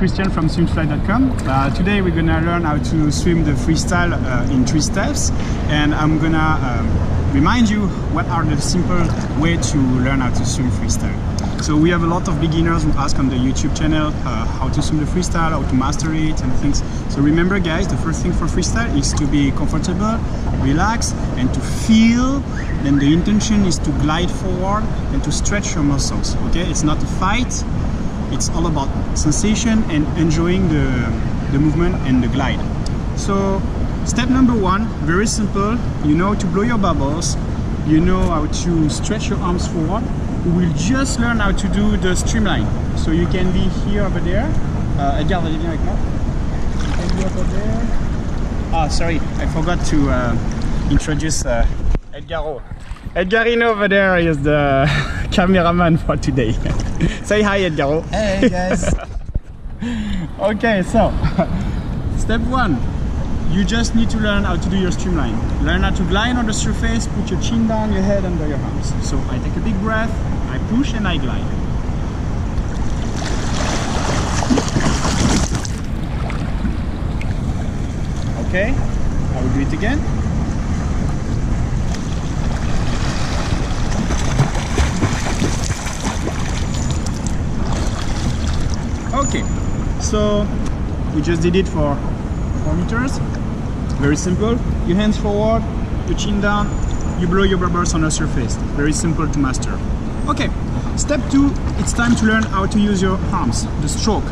Christian from swimfly.com. Today we're gonna learn how to swim the freestyle in 3 steps, and I'm gonna remind you what are the simple way to learn how to swim freestyle. So we have a lot of beginners who ask on the YouTube channel how to swim the freestyle, how to master it and things. So remember guys, the first thing for freestyle is to be comfortable, relax and to feel. Then the intention is to glide forward and to stretch your muscles, okay? It's not a fight, it's all about sensation and enjoying the movement and the glide. So step number 1, very simple. You know to blow your bubbles, you know how to stretch your arms forward. We will just learn how to do the streamline. So you can be here over there. Edgar, vas-y bien avec moi. You can be over there. Ah, sorry, I forgot to introduce Edgaro. Edgarino over there is the cameraman for today. Say hi, Edgaro. Hey guys. Okay, so step 1. You just need to learn how to do your streamline. Learn how to glide on the surface, put your chin down, your head under your arms. So I take a big breath, I push and I glide. Okay, I will do it again. Okay, so we just did it for 4 meters. Very simple. Your hands forward, your chin down, you blow your bubbles on the surface. Very simple to master. Okay, step 2, it's time to learn how to use your arms, the stroke.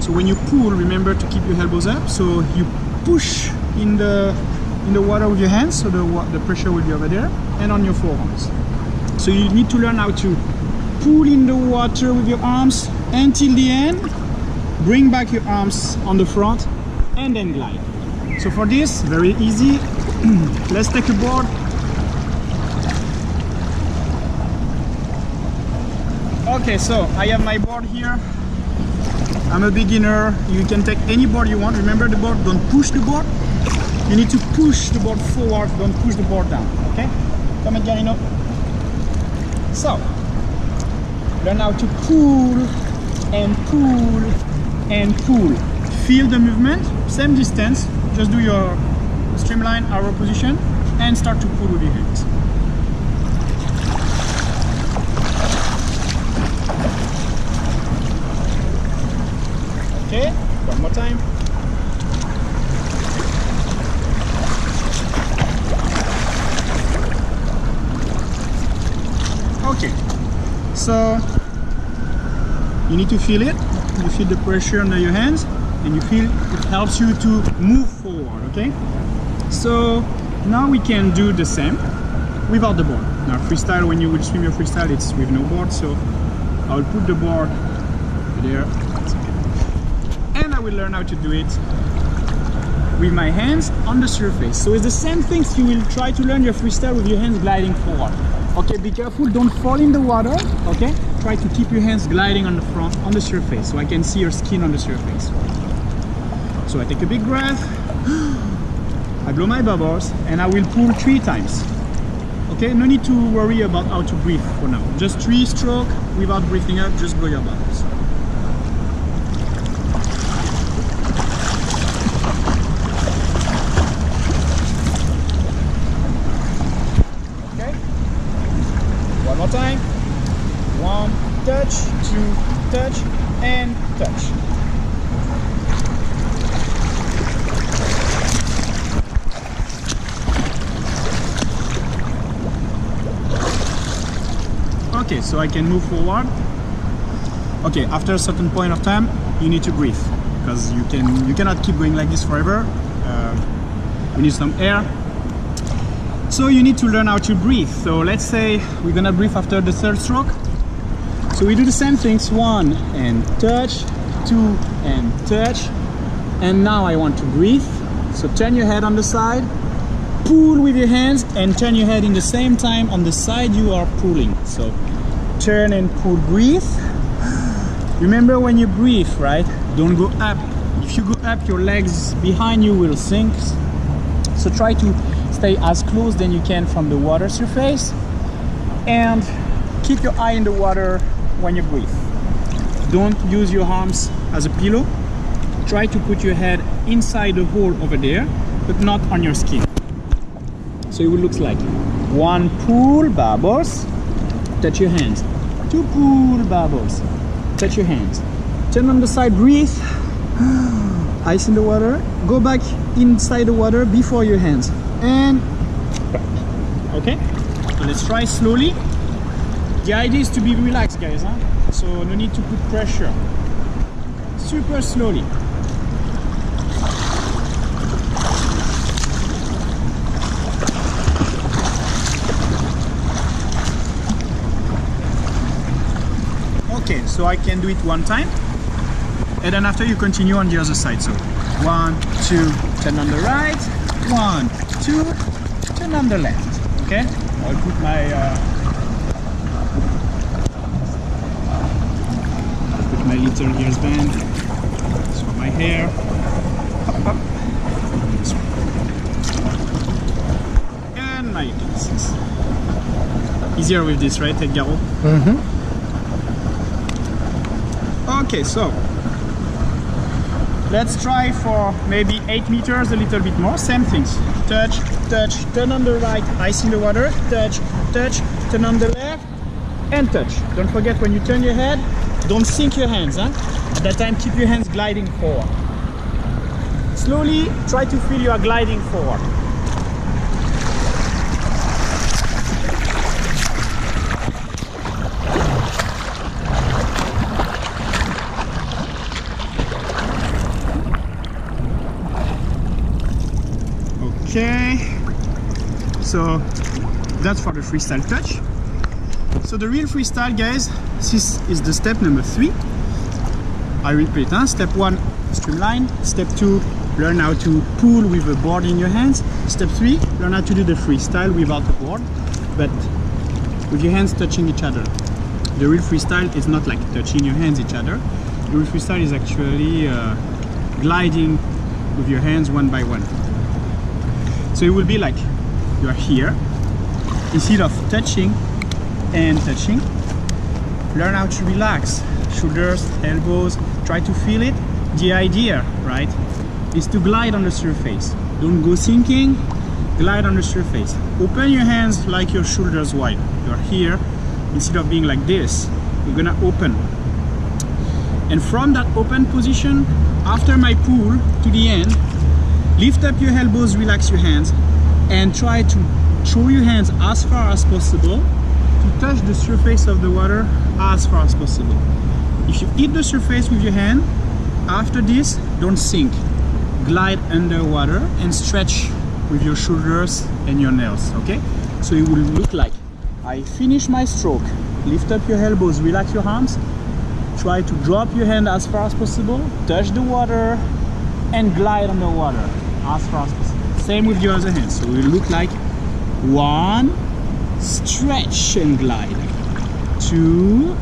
So when you pull, remember to keep your elbows up. So you push in the water with your hands, so the pressure will be over there, and on your forearms. So you need to learn how to pull in the water with your arms until the end, bring back your arms on the front, and then glide. So for this, very easy. Let's take a board. Okay, so I have my board here. I'm a beginner. You can take any board you want. Remember the board, don't push the board. You need to push the board forward, don't push the board down, okay? Come on, Garino. So, learn how to pull and pull and pull. Feel the movement, same distance, just do your streamline arrow position and start to pull with your hands. Okay, one more time. Okay, so you need to feel it. You feel the pressure under your hands and you feel it helps you to move forward, okay? So now we can do the same without the board. Now freestyle, when you will swim your freestyle, it's with no board, so I'll put the board there. Okay. And I will learn how to do it with my hands on the surface. So it's the same things you will try to learn your freestyle with your hands gliding forward. Okay, be careful, don't fall in the water, okay? Try to keep your hands gliding on the front, on the surface, so I can see your skin on the surface. So I take a big breath, I blow my bubbles, and I will pull 3 times. Okay, no need to worry about how to breathe for now. Just 3 strokes without breathing up, just blow your bubbles. Okay, one more time. 1, touch, 2, touch, and touch. Okay, so I can move forward. Okay, after a certain point of time, you need to breathe because you cannot keep going like this forever. We need some air. So you need to learn how to breathe. So let's say we're gonna breathe after the 3rd stroke. So we do the same things, 1 and touch, 2 and touch, and now I want to breathe. So turn your head on the side, pull with your hands, and turn your head in the same time on the side you are pulling. So turn and pull, breathe. Remember when you breathe, right? Don't go up. If you go up, your legs behind you will sink. So try to stay as close than you can from the water surface, and keep your eye in the water when you breathe. Don't use your arms as a pillow. Try to put your head inside the hole over there, but not on your skin. So it will look like 1 pull, bubbles, touch your hands. 2 pull, bubbles, touch your hands. Turn on the side, breathe. Ice in the water. Go back inside the water before your hands. And okay, so let's try slowly. The idea is to be relaxed, guys, huh? So no need to put pressure. Super slowly. Okay, so I can do it one time, and then after you continue on the other side. So 1, 2, turn on the right, 1, 2, turn on the left. Okay, I'll put my little ears band. It's for my hair. Up, up. And my glasses. Easier with this, right, Edgaro? Mm-hmm. Okay, so let's try for maybe 8 meters, a little bit more. Same things. Touch, touch, turn on the right, ice in the water, touch, touch, turn on the left, and touch. Don't forget, when you turn your head, don't sink your hands. Huh? At that time, keep your hands gliding forward. Slowly, try to feel you are gliding forward. Okay, so that's for the freestyle touch. So the real freestyle, guys, this is the step number 3. I repeat, huh? Step 1, streamline. Step 2, learn how to pull with a board in your hands. Step 3, learn how to do the freestyle without a board, but with your hands touching each other. The real freestyle is not like touching your hands each other. The real freestyle is actually gliding with your hands one by one. So it will be like you are here, instead of touching and touching, learn how to relax. Shoulders, elbows, try to feel it. The idea, right, is to glide on the surface. Don't go sinking, glide on the surface. Open your hands like your shoulders wide. You're here, instead of being like this, you're gonna open. And from that open position, after my pull to the end, lift up your elbows, relax your hands, and try to throw your hands as far as possible to touch the surface of the water as far as possible. If you hit the surface with your hand, after this, don't sink. Glide underwater and stretch with your shoulders and your nails, okay? So it will look like I finish my stroke, lift up your elbows, relax your arms, try to drop your hand as far as possible, touch the water, and glide underwater as far as possible. Same with the other hand. So it will look like 1, stretch and glide, 2,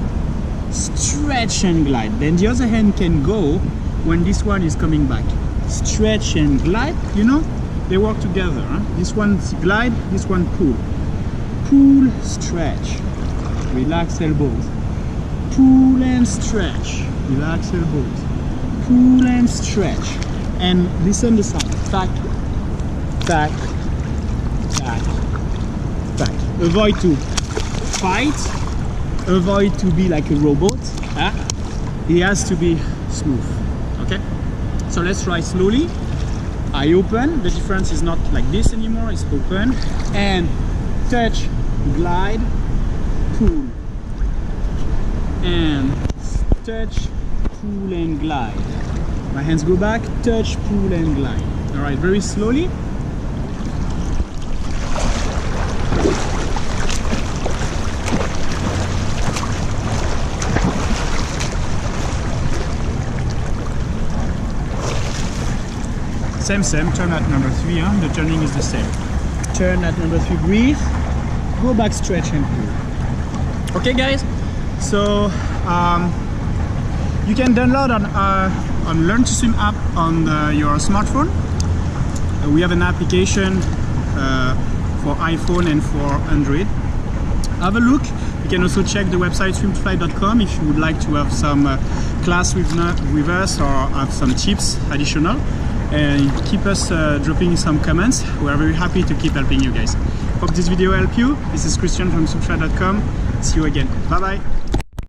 stretch and glide. Then the other hand can go when this one is coming back. Stretch and glide, you know, they work together. Huh? This one glide, this one pull. Pull, stretch, relax elbows. Pull and stretch, relax elbows. Pull and stretch. And listen the sound. Back, back, back, back. Avoid to fight. Avoid to be like a robot. It has to be smooth. Okay? So let's try slowly. I open. The difference is not like this anymore. It's open. And touch, glide, pull. And touch, pull and glide. My hands go back, touch, pull and glide. All right, very slowly. Same, turn at number 3, huh? The turning is the same. Turn at number 3, breathe, go back, stretch and pull. Okay guys, so you can download on Learn to Swim app on your smartphone. We have an application for iPhone and for Android. Have a look. You can also check the website swimtofly.com if you would like to have some class with us or have some tips additional, and keep us dropping some comments. We are very happy to keep helping you guys. Hope this video helped you. This is Christian from Freestyle.com. See you again. Bye bye.